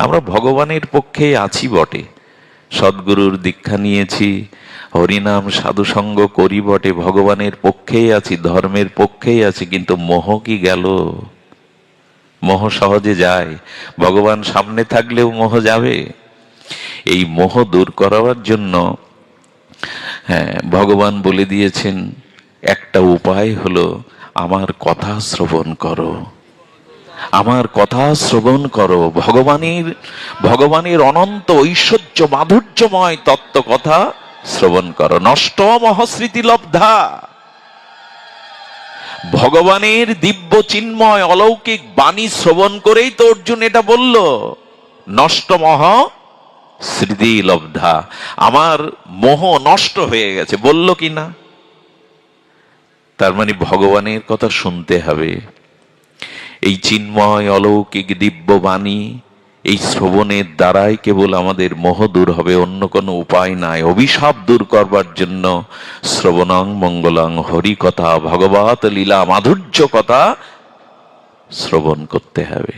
আমরা ভগবানের পক্ষে আছি বটে, সদ্গুরুর দীক্ষা নিয়েছি, হরিনাম সাধুসঙ্গ করি বটে, ভগবানের পক্ষেই আছি, ধর্মের পক্ষেই আছি, কিন্তু মোহ কি গেল? মোহ সহজে যায়? ভগবান সামনে থাকলেও মোহ যাবে? এই মোহ দূর করার জন্য হ্যাঁ, ভগবান বলে দিয়েছেন একটা উপায় হলো আমার কথা শ্রবণ করো, আমার কথা শ্রবণ করো। ভগবানের অনন্ত ঐশ্বর্য মাধুর্যময় তত্ত্ব কথা শ্রবণ করো। নষ্ট মহস্মৃতি লব্ধা, ভগবানের দিব্য চিন্ময় অলৌকিক বাণী শ্রবণ করেই তো অর্জুন এটা বলল, নষ্ট মহ স্মৃতি লব্ধা, আমার মোহ নষ্ট হয়ে গেছে, বলল কি না? তার মানে ভগবানের কথা শুনতে হবে। এই চিন্ময় অলৌকিক দিব্য বাণী, এই শ্রবণের দ্বারাই কেবল আমাদের মোহ দূর হবে, অন্য কোনো উপায় নাই। অভিশাপ দূর করবার জন্য শ্রবণং মঙ্গলং হরি কথা, ভগবত লীলা মাধুর্য কথা শ্রবণ করতে হবে।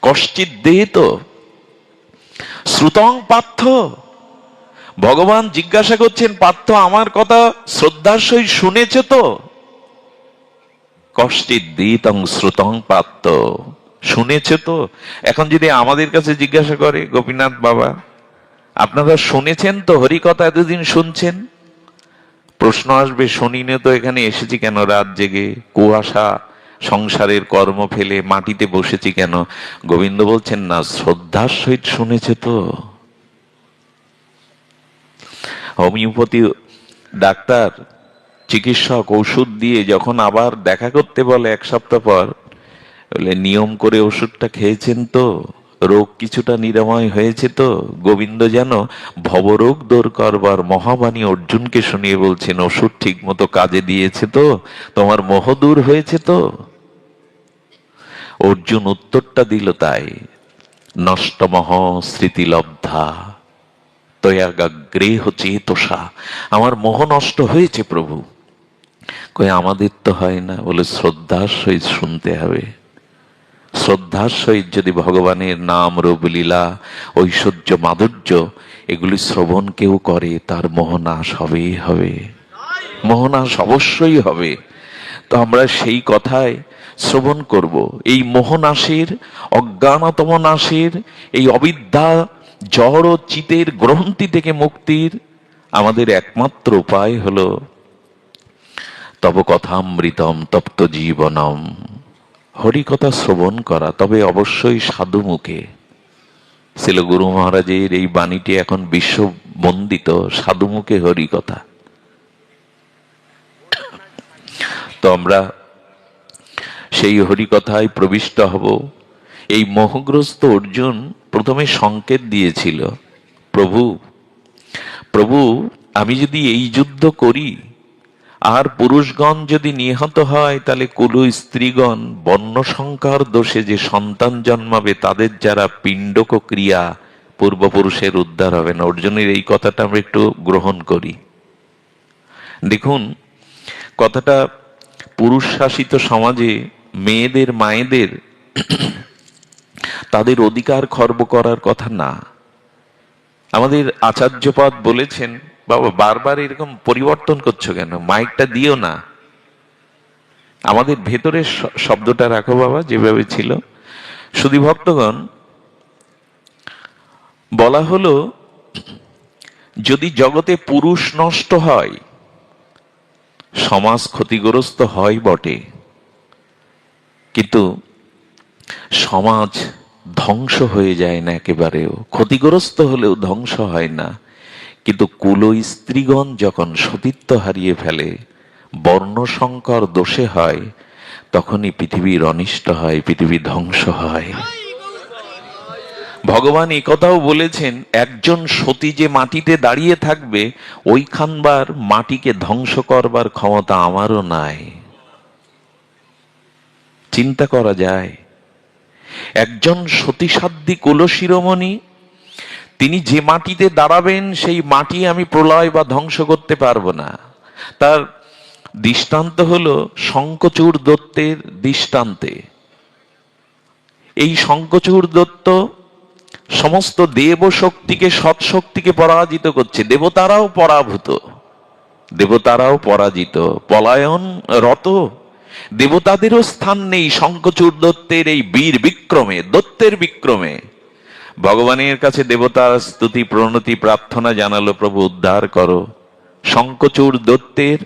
কশ্চিৎ দেহিত শ্রুতং পার্থ, ভগবান জিজ্ঞাসা করছেন, পার্থ আমার কথা শ্রদ্ধার সহিত শুনেছ তো? কষ্টিত দিতং শ্রুতং পার্থ, শুনেছ তো? এখন যদি আমাদের কাছে জিজ্ঞাসা করে, গোপীনাথ বাবা আপনারা শুনেছেন তো? হরি কথা এতদিন শুনছেন? প্রশ্ন আসবে, শুনিনে তো এখানে এসেছি কেন? রাত জেগে কুয়াশা সংসারের কর্ম ফেলে মাটিতে বসেছি কেন? গোবিন্দ বলছেন না, শ্রদ্ধার সহিত শুনেছ তো? হোমিওপ্যাথি ডাক্তার চিকিৎসক ওষুধ দিয়ে যখন আবার দেখা করতে বলে এক সপ্তাহ পর, বলে নিয়ম করে ওষুধটা খেয়েছেন তো? রোগ কিছুটা নিরাময় হয়েছে তো? গোবিন্দ যেন ভবরোগ দূর করবার মহাবাণী অর্জুনকে শুনিয়ে বলছেন, ওষুধ ঠিক মতো কাজে দিয়েছে তো? তোমার মোহ দূর হয়েছে তো? অর্জুন উত্তরটা দিল তাই, নষ্ট মহ স্মৃতিলব্ধা তয়াগ্রেহ চেতসা, আমার মোহ নষ্ট হয়েছে প্রভু। কই আমাদের তো হয় না? বলে শ্রদ্ধার সহিত শুনতে হবে। শ্রদ্ধার সহিত যদি ভগবানের নাম রূপ লীলা ঐশ্বর্য মাধুর্য এগুলি শ্রবণ কেউ করে, তার মোহনাশ হবেই হবে, মোহনাশ অবশ্যই হবে। তো আমরা সেই কথায় শ্রবণ করব। এই মোহনাশের, অজ্ঞানতম নাশের, এই অবিদ্যা জড় চিতের গ্রন্থি থেকে মুক্তির আমাদের একমাত্র উপায় হলো তব কথামৃতম তপ্ত জীবনম, হরি কথা শ্রবণ করা, তবে অবশ্যই সাধু মুখে। ছিল গুরু মহারাজের এই বাণীটি এখন বিশ্ব বন্দিত, সাধু মুখে হরি কথা। তো আমরা সেই হরি কথায় প্রবিষ্ট হব। এই মোহগ্রস্ত অর্জুন প্রথমে সংকেত দিয়েছিল, প্রভু প্রভু আমি যদি এই যুদ্ধ করি আর পুরুষগণ যদি নিহত হয়, তাহলে কুল স্ত্রীগণ বর্ণ সংকার দোষে যে সন্তান জন্মাবে, তাদের যারা পিণ্ডক ক্রিয়া পূর্বপুরুষের উদ্ধার হবে না। অর্জুনের এই কথাটা আমরা একটু গ্রহণ করি। দেখুন, কথাটা পুরুষ শাসিত সমাজে মেয়েদের মায়েদের তাদের অধিকার খর্ব করার কথা না। আমাদের আচার্যপদ বলেছেন, বাবা বারবার এরকম পরিবর্তন করছো কেন? মাইকটা দিও না। আমাদের ভেতরের শব্দটা রাখো বাবা যেভাবে ছিল। সুধী ভক্তগণ, বলা হলো যদি জগতে পুরুষ নষ্ট হয়, সমাজ ক্ষতিগ্রস্ত হয় বটে, কিন্তু সমাজ ধ্বংস হয়ে যায় না একেবারেও। ক্ষতিগ্রস্ত হলেও ধ্বংস হয় না। কিন্তু কুল স্ত্রীগণ যখন সতীত্ব হারিয়ে ফেলে, বর্ণসংকর দোষে হয়, তখনই পৃথিবীর অনিষ্ট হয়, পৃথিবী ধ্বংস হয়। ভগবান এই কথাও বলেছেন, একজন সতী যে মাটিতে দাঁড়িয়ে থাকবে, ওইখানবার মাটিকে ধ্বংস করবার ক্ষমতা আমারও নাই। চিন্তা করা যায়, একজন সতীসাধ্বী কুলশিরোমণি, তিনি যে মাটিতে দাঁড়াবেন সেই মাটি আমি প্রলয় বা ধ্বংস করতে পারবো না। তার দৃষ্টান্ত হলো শঙ্খচূড় দত্তের দৃষ্টান্তে। এই শঙ্খচূড় দত্ত সমস্ত দেব শক্তিকে, সৎশক্তিকে পরাজিত করছে। দেবতারাও পরাভূত, দেবতারাও পরাজিত, পলায়ন রত। দেবতাদেরও স্থান নেই শঙ্খচূড় দত্তের এই বীর বিক্রমে, দত্তের বিক্রমে। ভগবানের কাছে দেবতার স্তুতি প্রণতি প্রার্থনা জানালো, প্রভু উদ্ধার করো। শঙ্খচূড় দত্তের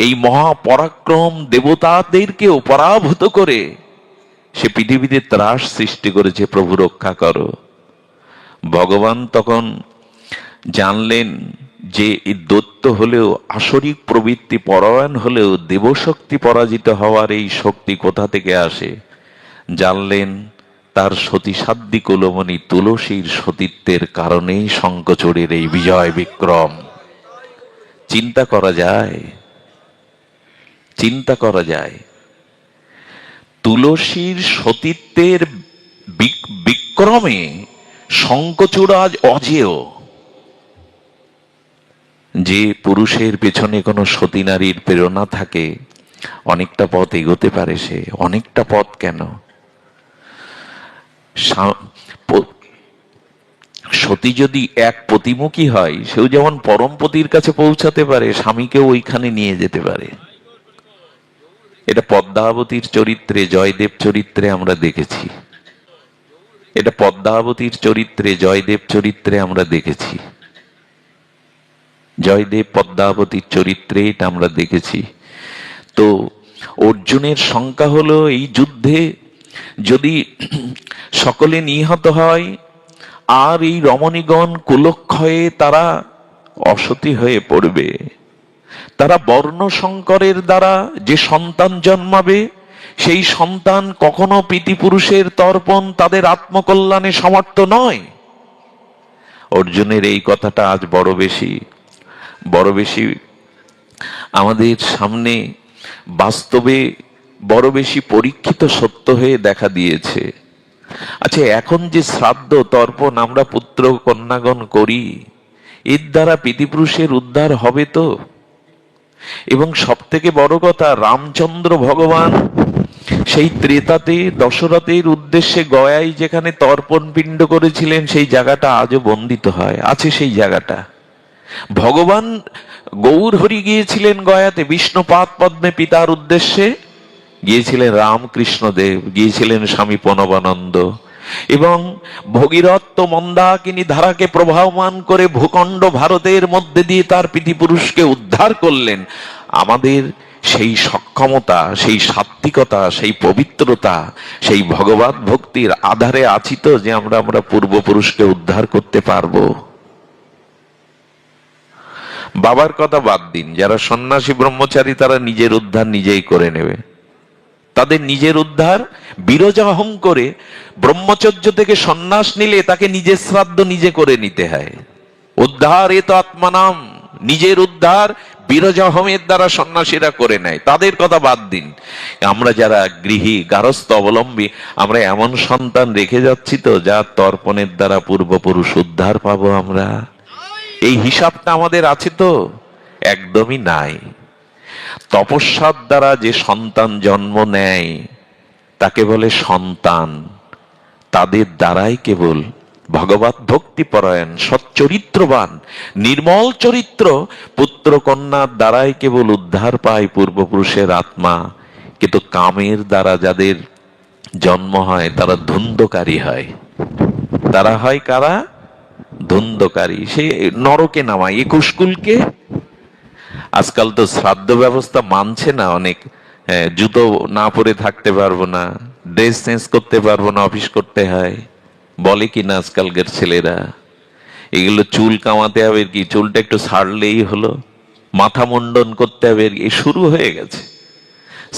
এই মহাপরাক্রম দেবতাদেরকেও পরাভূত করে সে পৃথিবীতে ত্রাস সৃষ্টি করেছে, প্রভু রক্ষা করো। ভগবান তখন জানলেন যে এই দৈত্য হলেও, আসরিক প্রবৃত্তি পরায়ণ হলেও দেবশক্তি পরাজিত হওয়ার এই শক্তি কোথা থেকে আসে। জানলেন তার সতীসাধ্যী কুলমণি তুলসীর সতীত্বের কারণেই শঙ্খচূড়ের এই বিজয় বিক্রম। চিন্তা করা যায়, চিন্তা করা যায়, তুলসীর সতীত্বের বিক্রমে শঙ্খচূড় আজ অজেয়। যে পুরুষের পেছনে কোনো সতী নারীর প্রেরণা থাকে, অনেকটা পথ এগোতে পারে সে। অনেকটা পথ কেন, সতী যদি এক পতিমুখী হয়, সেও যেমন পরম পতির কাছে পৌঁছাতে পারে, স্বামীকেও ওইখানে নিয়ে যেতে পারে। এটা পদ্মাবতীর চরিত্রে, জয়দেব চরিত্রে আমরা দেখেছি। এটা পদ্মাবতীর চরিত্রে, জয়দেব চরিত্রে আমরা দেখেছি। জয়দেব পদ্মাবতীর চরিত্রে এটা আমরা দেখেছি। তো অর্জুনের শঙ্কা হলো, এই যুদ্ধে যদি সকলে নিহত হয় আর এই রমণীগণ কুলক্ষয়ে তারা অসতী হয়ে পড়বে, তারা বর্ণ সংকরের দ্বারা যে সন্তান জন্মাবে, সেই সন্তান কখনো পিতৃপুরুষের তর্পণ তাদের আত্মকল্যাণে সমর্থ নয়। অর্জুনের এই কথাটা আজ বড় বেশি আমাদের সামনে বাস্তবে বড় বেশি পরীক্ষিত সত্য হয়ে দেখা দিয়েছে। আচ্ছা, এখন যে শ্রাদ্ধ তর্পণ আমরা পুত্র কন্যাগণ করি, এর দ্বারা পিতৃপুরুষের উদ্ধার হবে তো? এবং সব থেকে বড় কথা, রামচন্দ্র ভগবান সেই ত্রেতাতে দশরথের উদ্দেশ্যে গয়ায় যেখানে তর্পণ পিণ্ড করেছিলেন, সেই জায়গাটা আজও বন্দিত হয়, আছে সেই জায়গাটা। ভগবান গৌর হরি গিয়েছিলেন গয়াতে বিষ্ণুপাদ পদ্মে পিতার উদ্দেশ্যে, গিয়েছিলেন রামকৃষ্ণ দেব, গিয়েছিলেন স্বামী প্রণবানন্দ, এবং ভগীরথ মন্দাকিনী ধারাকে প্রবাহমান করে ভূখণ্ড ভারতের মধ্যে দিয়ে তার পিতৃপুরুষকে উদ্ধার করলেন। আমাদের সেই সক্ষমতা, সেই সাত্বিকতা, সেই পবিত্রতা, সেই ভগবত ভক্তির আধারে আছি তো যে আমরা পূর্বপুরুষকে উদ্ধার করতে পারবো? বাবার কথা বাদ দিন, যারা সন্ন্যাসী ব্রহ্মচারী তারা নিজের উদ্ধার নিজেই করে নেবে। তাদের নিজের উদ্ধার বিরজাহম করে, ব্রহ্মচর্য থেকে সন্ন্যাস নিলে তাকে নিজের শ্রাদ্ধ নিজে করে নিতে হয়। উদ্ধার এ তো আত্মানাম, নিজের উদ্ধার বিরজাহমের দ্বারা সন্ন্যাসীরা করে নেয়। তাদের কথা বাদ দিন, আমরা যারা গৃহী গারস্থ অবলম্বী, আমরা এমন সন্তান রেখে যাচ্ছি তো যার তর্পণের দ্বারা পূর্বপুরুষ উদ্ধার পাবো আমরা? এই হিসাবটা আমাদের আছে তো? একদমই নাই। তপস্যার দ্বারা যে সন্তান জন্ম নেয় তাকে বলে সন্তান। তাদের দ্বারাই কেবল ভগবত ভক্তি পরায়ণ, সচ্চরিত্রবান, নির্মল চরিত্র পুত্র কন্যার দ্বারাই কেবল উদ্ধার পায় পূর্বপুরুষের আত্মা। কিন্তু কামের দ্বারা যাদের জন্ম হয় তারা ধুন্ধকারী হয়। তারা হয় কারা? ধুন্ধকারী। সে নরকে নামায় 21 কুলকে। আজকাল তো শ্রাদ্ধ ব্যবস্থা মানছে না অনেক। জুতো না পরে থাকতে পারবো না, ড্রেস চেঞ্জ করতে পারবো না, অফিস করতে হয়, বলে কি না আজকালকার ছেলেরা। এগুলো চুল কামাতে হবে কি, চুলটা একটু ছাড়লেই হলো, মাথা মুন্ডন করতে হবে, এ শুরু হয়ে গেছে।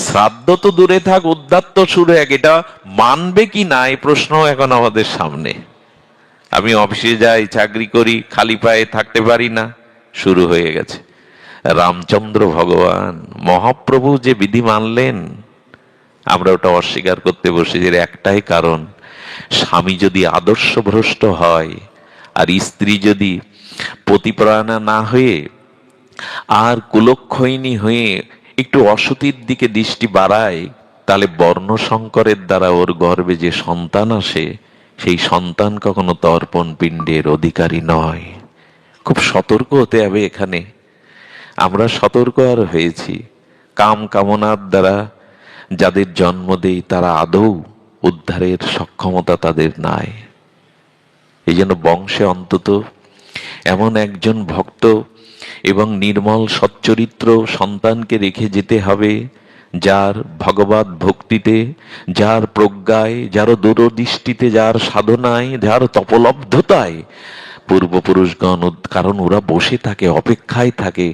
শ্রাদ্ধ তো দূরে থাক, উদ্ধার তো শুরু এক। এটা মানবে কি না এই প্রশ্ন এখন আমাদের সামনে। আমি অফিসে যাই, চাকরি করি, খালি পায়ে থাকতে পারি না, শুরু হয়ে গেছে। রামচন্দ্র ভগবান মহাপ্রভু যে বিধি মানলেন, আমরা ওটা অস্বীকার করতে বসেছি। এর একটাই কারণ, স্বামী যদি আদর্শ ভ্রষ্ট হয় আর স্ত্রী যদি পতিপরায়ণা না হয়ে আর কুলক্ষয়িনী হয়ে একটু অসতীর দিকে দৃষ্টি বাড়ায়, তাহলে বর্ণ সংকরের দ্বারা ওর গর্ভে যে সন্তান আসে সেই সন্তান কখনো তর্পণ পিণ্ডের অধিকারী নয়। খুব সতর্ক হতে হবে এখানে। আমরা সতর্ক আর হয়েছি। কাম কামনার দ্বারা যাদের জন্ম দেই তারা আদৌ উদ্ধারের সক্ষমতা তাদের নাই। এই জন্য বংশে অন্তত এমন একজন ভক্ত এবং নির্মল সচ্চরিত্র সন্তানকে রেখে যেতে হবে, যার ভগবত ভক্তিতে, যার প্রজ্ঞায়, যার দূরদৃষ্টিতে, যার সাধনায়, যার তপলব্ধতায় পূর্বপুরুষগণ, কারণ ওরা বসে থাকে, অপেক্ষায় থাকে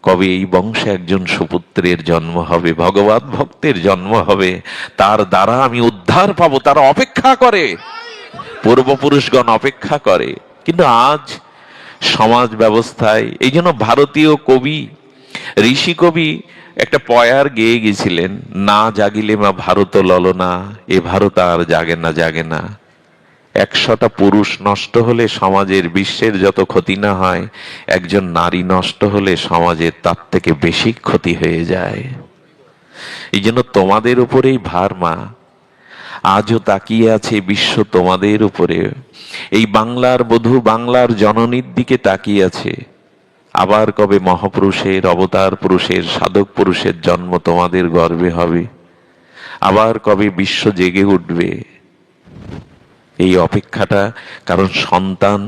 কবে এই বংশে একজন সুপুত্রের জন্ম হবে, ভগবত ভক্তের জন্ম হবে, তার দ্বারা আমি উদ্ধার পাবো। তারা অপেক্ষা করে, পূর্বপুরুষগণ অপেক্ষা করে। কিন্তু আজ সমাজ ব্যবস্থায়, এই জন্য ভারতীয় কবি, ঋষি কবি একটা পয়ার গেয়ে গেছিলেন, না জাগিলে মা ভারত ললনা, এ ভারত আর জাগে না জাগে না। 100টা পুরুষ নষ্ট হলে সমাজের, বিশ্বের যত ক্ষতি না হয়, একজন নারী নষ্ট হলে সমাজের তার থেকে বেশি ক্ষতি হয়ে যায়। এই জন্য তোমাদের উপরেই ভার মা, আজও তাকিয়ে আছে বিশ্ব তোমাদের উপরে। এই বাংলার বধূ, বাংলার জননীর দিকে তাকিয়ে আছে। আবার কবে মহাপুরুষের, অবতার পুরুষের, সাধক পুরুষের জন্ম তোমাদের গর্বে হবে? আবার কবে বিশ্ব জেগে উঠবে? এই অপেক্ষাটা, কারণ সন্তান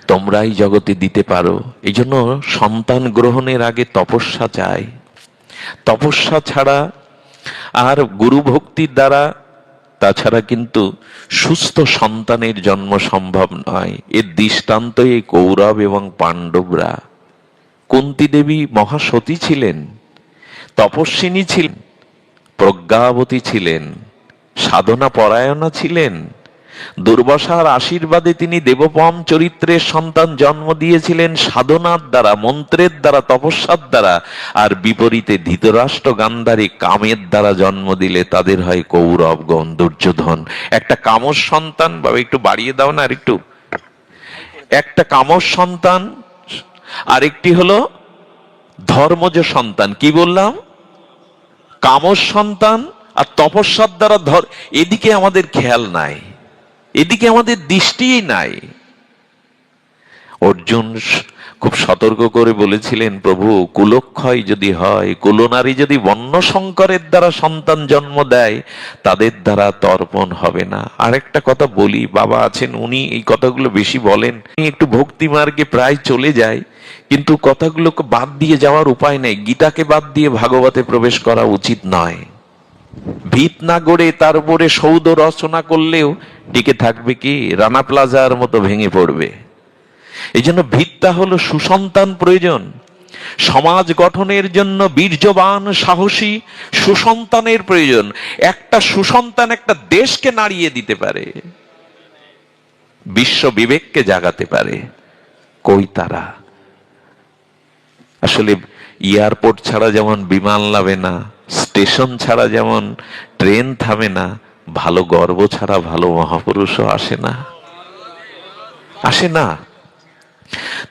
তোমরাই জগতে দিতে পারো। এই জন্য সন্তান গ্রহণের আগে তপস্যা চাই। তপস্যা ছাড়া আর গুরু ভক্তির দ্বারা, তাছাড়া কিন্তু সুস্থ সন্তানের জন্ম সম্ভব নয়। এর দৃষ্টান্ত এই কৌরব এবং পাণ্ডবরা। কুন্তী দেবী মহাসতী ছিলেন, তপস্বিনী ছিলেন, প্রজ্ঞাবতী ছিলেন, সাধনা পরায়ণা ছিলেন। দুর্বাসার আশীর্বাদে তিনি দেবপম চরিত্রের সন্তান জন্ম দিয়েছিলেন সাধনার দ্বারা, মন্ত্রের দ্বারা, তপস্যার দ্বারা। আর বিপরীতে ধৃতরাষ্ট্র গান্ধারী কামের দ্বারা জন্ম দিলে তাদের হয় কৌরবগণ, দুর্যোধন। একটা কামর সন্তান, বাবা একটু বাড়িয়ে দাও না আর একটু। একটা কামর সন্তান, আরেকটি হলো ধর্মজ সন্তান। কি বললাম? কামর সন্তান আর তপস্যার দ্বারা এদিকে আমাদের খেয়াল নাই, এদিকে আমাদের দৃষ্টিই নাই। অর্জুন খুব সতর্ক করে বলেছিলেন, প্রভু কুলক্ষয় যদি হয়, কুলনারী যদি বন্য শঙ্করের দ্বারা সন্তান জন্ম দেয়, তাদের দ্বারা তর্পণ হবে না। আরেকটা কথা বলি, বাবা আছেন, উনি এই কথাগুলো বেশি বলেন। একটু ভক্তি মার্গে প্রায় চলে যায়, কিন্তু কথাগুলোকে বাদ দিয়ে যাওয়ার উপায় নেই। গীতাকে বাদ দিয়ে ভাগবতে প্রবেশ করা উচিত নয়। ভিত না গড়ে তার উপরে সৌধ রচনা করলেও টিকে থাকবে কি? রানা প্লাজার মতো ভেঙে পড়বে। এই জন্য ভিতটা হলো সুসন্তান প্রয়োজন। সমাজ গঠনের জন্য বীর্যবান, সাহসী সুসন্তানের প্রয়োজন। একটা সুসন্তান একটা দেশকে নাড়িয়ে দিতে পারে, বিশ্ব বিবেককে জাগাতে পারে। কই তারা? আসলে এয়ারপোর্ট ছাড়া যেমন বিমান নামে না, স্টেশন ছাড়া যেমন ট্রেন থামে না, ভালো গর্ব ছাড়া ভালো মহাপুরুষও আসে না, আসে না।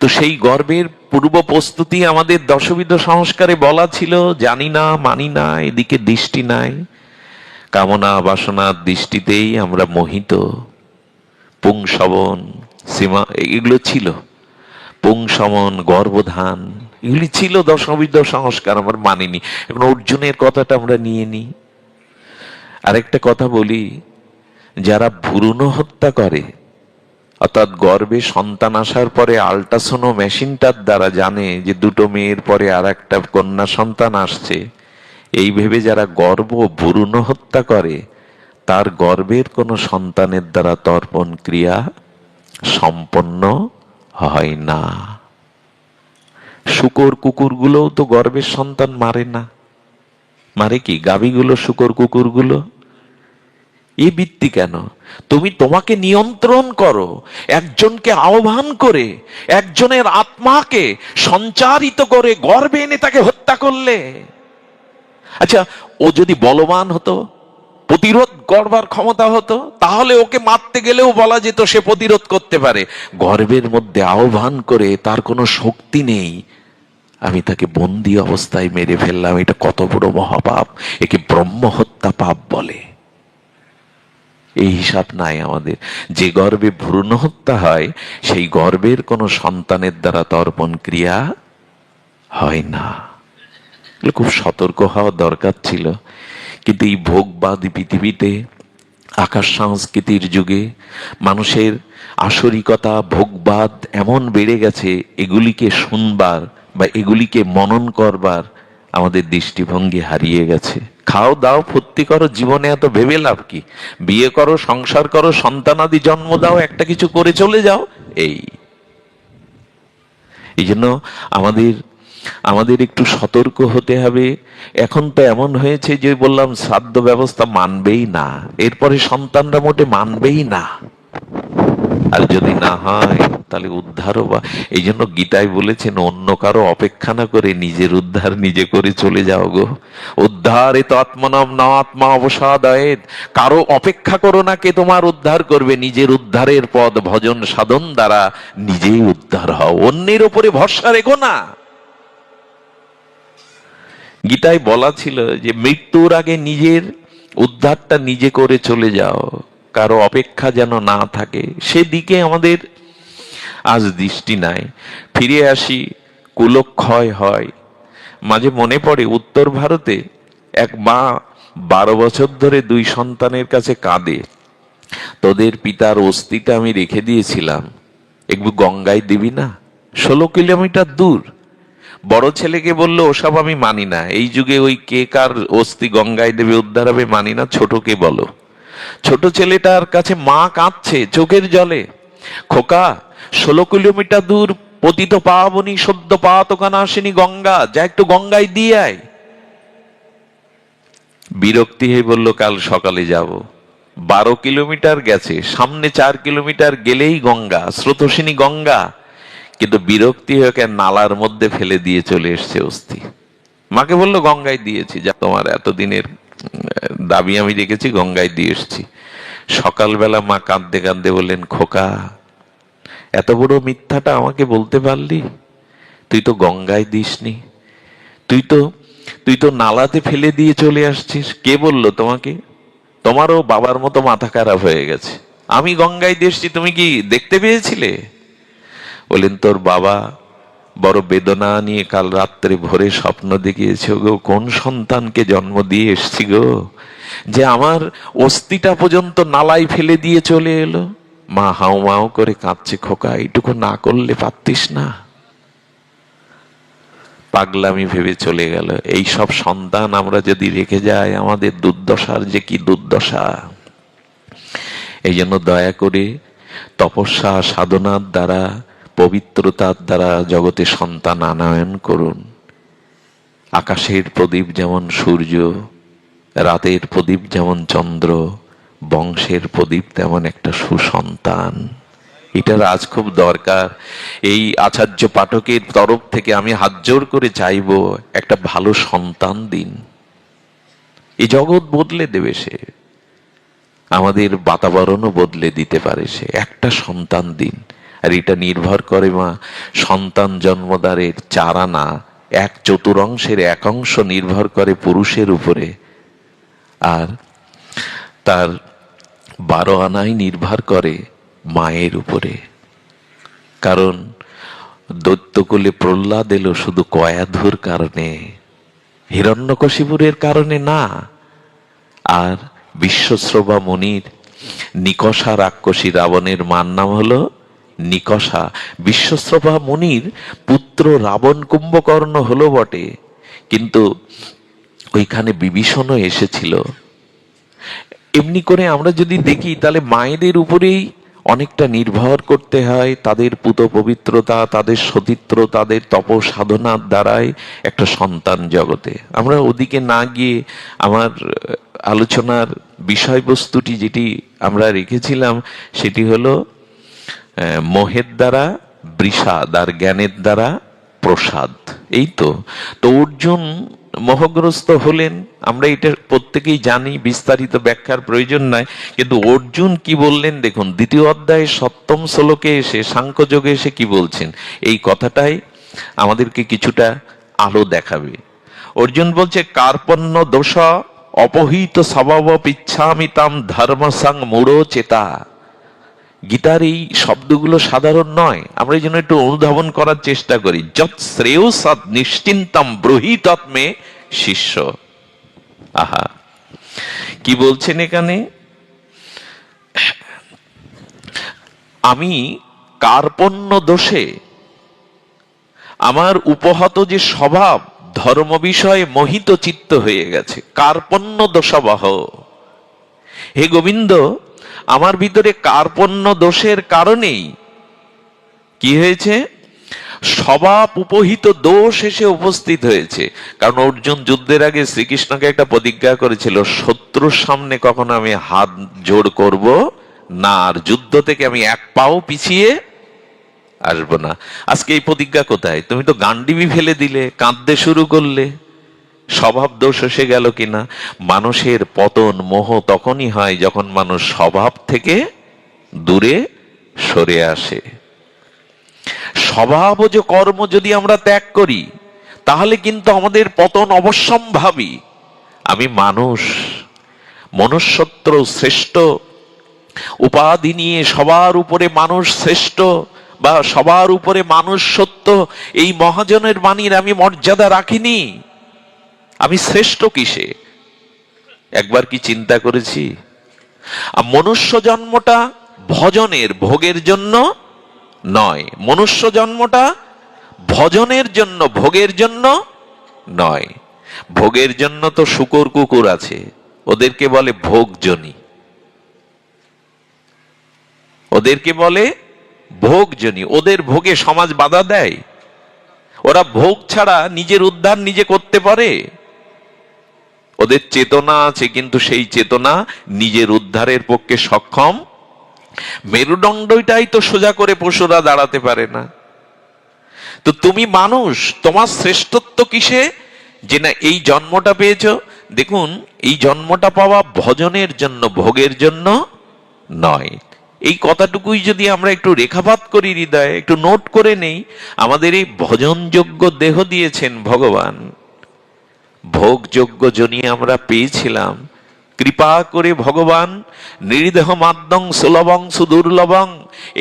তো সেই গর্বের পূর্ব প্রস্তুতি আমাদের দশবিধ সংস্কারে বলা ছিল। জানি না, মানি না, এদিকে দৃষ্টি নাই, কামনা বাসনার দৃষ্টিতেই আমরা মোহিত। পুংসবন, সীমা, এগুলো ছিল। পুংসমন, গর্ভধান, এগুলি ছিল দশবিধ সংস্কার, আমরা মানিনি। এখন অর্জুনের কথাটা আমরা নিয়ে নিই। আরেকটা কথা বলি, যারা ভ্রূণ হত্যা করে, অর্থাৎ গর্ভে সন্তান আসার পরে আল্ট্রাসোনো মেশিনটার দ্বারা জানে যে দুটো মেয়ের পরে আর একটা কন্যা সন্তান আসছে, এই ভেবে যারা গর্ভ ভ্রূণ হত্যা করে, তার গর্ভের কোনো সন্তানের দ্বারা তর্পণ ক্রিয়া সম্পন্ন হয় না। শূকর কুকুরগুলোও তো গর্ভের সন্তান মারে না, মারে কি? গাভীগুলো, শূকর কুকুরগুলো। এই বৃত্তি কেন? তুমি তোমাকে নিয়ন্ত্রণ করো, একজনকে আহ্বান করে, একজনের আত্মাকে সঞ্চারিত করে গর্ভে এনে তাকে হত্যা করলে। আচ্ছা, ও যদি বলবান হতো, প্রতিরোধ করবার ক্ষমতা হতো, তাহলে ওকে মারতে গেলেও বলা যেত সে প্রতিরোধ করতে পারে। গর্ভের মধ্যে আহ্বান করে, তার কোনো শক্তি নেই, আমি তাকে বন্দি অবস্থায় মেরে ফেললাম, এটা কত বড় মহাপাপ! একে ব্রহ্ম হত্যা পাপ বলে। এই হিসাব নাই আমাদের। যে গর্ভে ভ্রূণ হত্যা হয় সেই গর্ভের কোনো সন্তানের দ্বারা তর্পণ ক্রিয়া হয় না। খুব সতর্ক হওয়া দরকার ছিল। কিন্তু এই ভোগবাদী পৃথিবীতে, আকাশ সংস্কৃতির যুগে মানুষের আসরিকতা, ভোগবাদ এমন বেড়ে গেছে, এগুলিকে শুনবার বা এগুলিকে মনন করবার আমাদের দৃষ্টিভঙ্গি হারিয়ে গেছে। খাও দাও ফুর্তি করো, জীবনে এত ভেবে লাভ কি? বিয়ে করো, সংসার করো, সন্তানাদি জন্ম দাও, একটা কিছু করে চলে যাও। এই জন্য আমাদের একটু সতর্ক হতে হবে। এখন তো এমন হয়েছে যে বললাম, শ্রাদ্ধ ব্যবস্থা মানবেই না, এরপরে সন্তানরা মোটে মানবেই না। আর যদি না হয় তাহলে উদ্ধারও বা, এই জন্য গীতায় বলেছেন, অন্য কারো অপেক্ষা না করে নিজের উদ্ধার নিজে করে চলে যাও গো। উদ্ধারে তো আত্মনম না আত্মা অবসাদয়েৎ। কারো অপেক্ষা করো না কে তোমার উদ্ধার করবে, নিজের উদ্ধারের পথ ভজন সাধন দ্বারা নিজেই উদ্ধার হও, অন্যের উপরে ভরসা রেখো না। গীতায় বলা ছিল যে মৃত্যুর আগে নিজের উদ্ধারটা নিজে করে চলে যাও, কারো অপেক্ষা যেন না থাকে। সেদিকে আমাদের আজ দৃষ্টি নাই। ফিরে আসি, কুলক্ষয় হয়। মাঝে মনে পড়ে উত্তর ভারতে এক মা 12 বছর ধরে 2 সন্তানের কাছে কাঁদে। তোদের পিতার অস্থিটা আমি রেখে দিয়েছিলাম, একটু গঙ্গায় দিবি না? 16 কিলোমিটার দূর। বড় ছেলেকে বললো, ওসব আমি মানি না, এই যুগে ওই কে কার অস্থি গঙ্গায় দেবে উদ্ধার হবে মানি না, ছোটকে বলো। ছোট ছেলেটার কাছে মা কাঁদছে চোখের জলে, খোকা 16 কিলোমিটার দূর পতিত পাবনী সদ্য পাতকানা আসেনি গঙ্গা, যা একটু গঙ্গায় দিয়ে আয়। বিরক্তি হয়ে বলল, কাল সকালে যাব। 12 কিলোমিটার গেছে, সামনে 4 কিলোমিটার গেলেই গঙ্গা, স্রোতস্বিনী গঙ্গা, কিন্তু বিরক্তি হয়ে নালার মধ্যে ফেলে দিয়ে চলে এসছে অস্থি। মাকে বললো, গঙ্গায় দিয়েছি, যা তোমার এতদিনের দাবি আমি রেখেছি, গঙ্গায় দিয়ে এসছি। সকালবেলা মা কাঁদতে কাঁদতে বললেন, খোকা এত বড় মিথ্যাটা আমাকে বলতে পারলি? তুই তো গঙ্গায় দিসনি, তুই তো নালাতে ফেলে দিয়ে চলে আসছিস। কে বললো তোমাকে? তোমারও বাবার মতো মাথা খারাপ হয়ে গেছে। আমি গঙ্গায় দিয়ে এসছি, তুমি কি দেখতে পেয়েছিলে? বলেন, তোর বাবা বড় বেদনা নিয়ে কাল রাত্রে ভোরে স্বপ্ন দেখিয়েছে গো, কোন সন্তানকে জন্ম দিয়ে এসছি গো, যে আমার অস্থিটা পর্যন্ত নালায় ফেলে দিয়ে চলে এলো। মা হাউ মাউ করে কাঁদছে, খোকা এইটুকু না করলে পারতিস না? পাগলামি ভেবে চলে গেল। এই সব সন্তান আমরা যদি রেখে যাই, আমাদের দুর্দশার যে কি দুর্দশা। এই জন্য দয়া করে তপস্যা সাধনার দ্বারা, পবিত্রতার দ্বারা জগতে সন্তান আনয়ন করুন। আকাশের প্রদীপ যেমন সূর্য, রাতের প্রদীপ যেমন চন্দ্র, বংশের প্রদীপ তেমন একটা সুসন্তান। এটার আজ খুব দরকার। এই আচার্য পাঠকের তরফ থেকে আমি হাত জোর করে চাইবো, একটা ভালো সন্তান দিন। এই জগৎ বদলে দেবে সে, আমাদের বাতাবরণও বদলে দিতে পারে সে। একটা সন্তান দিন। আর এটা নির্ভর করে মা, সন্তান জন্মদারের 4 আনা 1/4 এক অংশ নির্ভর করে পুরুষের উপরে, আর তার 12 আনাই নির্ভর করে মায়ের উপরে। কারণ দৈত্যকুলে প্রহ্লাদ এলো শুধু কয়াধুর কারণে, হিরণ্যকশিপুরের কারণে না। আর বিশ্বশ্রবা মুনির নিকষা রাক্ষসী, রাবণের মার নাম হলো নিকষা। বিশ্বশ্রবা মুনির পুত্র রাবণ কুম্ভকর্ণ হলো বটে, কিন্তু ওইখানে বিভীষণও এসেছিল। এমনি করে আমরা যদি দেখি, তাহলে মায়েদের উপরেই অনেকটা নির্ভর করতে হয়। তাদের পুত পবিত্রতা, তাদের সতীত্ব, তাদের তপ সাধনার দ্বারাই একটা সন্তান জগতে। আমরা ওদিকে না গিয়ে আমার আলোচনার বিষয়বস্তুটি যেটি আমরা রেখেছিলাম, সেটি হলো মোহের দ্বারা বিষাদ আর জ্ঞানের দ্বারা প্রসাদ। এই তো অর্জুন মোহগ্রস্ত হলেন, আমরা এটা প্রত্যেকেই জানি, বিস্তারিত ব্যাখ্যার প্রয়োজন নাই। কিন্তু অর্জুন কি বললেন দেখুন, 2য় অধ্যায়ে 7ম শ্লোকে এসে, সাংখ্যযোগে এসে কি বলছেন, এই কথাটাই আমাদেরকে কিছুটা আলো দেখাবে। অর্জুন বলছে, কার্পণ্য দোষ অপহিত স্বভাব পিচ্ছামি তাম ধর্মসং মূঢ় চেতা। গীতার এই শব্দগুলো সাধারণ নয়, আমরা এই জন্য একটু অনুধাবন করার চেষ্টা করি। যৎ শ্রেয় সৎ নিশ্চিন্তম ব্রহি তৎমে শিষ্য। আহা, কি বলছেন এখানে? আমি কার্পণ্য দোষে আমার উপহত যে স্বভাব ধর্ম বিষয়ে মোহিত চিত্ত হয়ে গেছে, কার্পণ্য দোষাবহ। হে গোবিন্দ, আমার ভিতরে কার্পণ্য দোষের কারণেই কি হয়েছে? স্বভাব উপহিত দোষ এসে উপস্থিত হয়েছে। কারণ অর্জুন যুদ্ধের আগে শ্রীকৃষ্ণকে একটা প্রতিজ্ঞা করেছিল, শত্রুর সামনে কখনো আমি হাত জোড় করব না, আর যুদ্ধ থেকে আমি এক পাও পিছিয়ে আসবো না। আজকে এই প্রতিজ্ঞা কোথায়? তুমি তো গান্ডিবি ফেলে দিলে, কাঁদতে শুরু করলে। স্বভাব দোষ এসে গেল কিনা? মানুষের পতন মোহ তখনই হয় যখন মানুষ স্বভাব থেকে দূরে সরে আসে। স্বভাব ও যে কর্ম যদি আমরা ত্যাগ করি, তাহলে কিন্তু আমাদের পতন অবশ্যম্ভাবী। আমি মানুষ, মনুষ্যত্ব শ্রেষ্ঠ উপাধি নিয়ে সবার উপরে মানুষ শ্রেষ্ঠ বা সবার উপরে মানুষ সত্য, এই মহাজনের বাণীর আমি মর্যাদা রাখিনি। আমি শ্রেষ্ঠ কিসে? একবার কি চিন্তা করেছি? মনুষ্য জন্মটা ভজনের ভোগের জন্য নয়, মনুষ্য জন্মটা ভজনের জন্য ভোগের জন্য নয়। ভোগের জন্য তো শূকর কুকুর আছে, ওদেরকে বলে ভোগজনী, ওদেরকে বলে ভোগজনী। ওদের ভোগে সমাজ বাধা দেয়? ওরা ভোগ ছাড়া নিজের উদ্ধার নিজে করতে পারে? ওদের চেতনা আছে, কিন্তু সেই চেতনা নিজের উদ্ধারের পক্ষে সক্ষম। মেরুদণ্ডটাই তো সোজা করে পশুরা দাঁড়াতে পারে না। তো তুমি মানুষ, তোমার শ্রেষ্ঠত্ব কিসে যে না এই জন্মটা পেয়েছ? দেখুন, এই জন্মটা পাওয়া ভজনের জন্য, ভোগের জন্য নয়। এই কথাটুকুই যদি আমরা একটু রেখাপাত করি হৃদয়ে, একটু নোট করে নেই, আমাদের এই ভজনযোগ্য দেহ দিয়েছেন ভগবান, ভোগযোগ্য জনি আমরা পেয়েছিলাম। কৃপা করে ভগবান নির্দেহ মাদ্যং সুলভং সুদুর্লভং,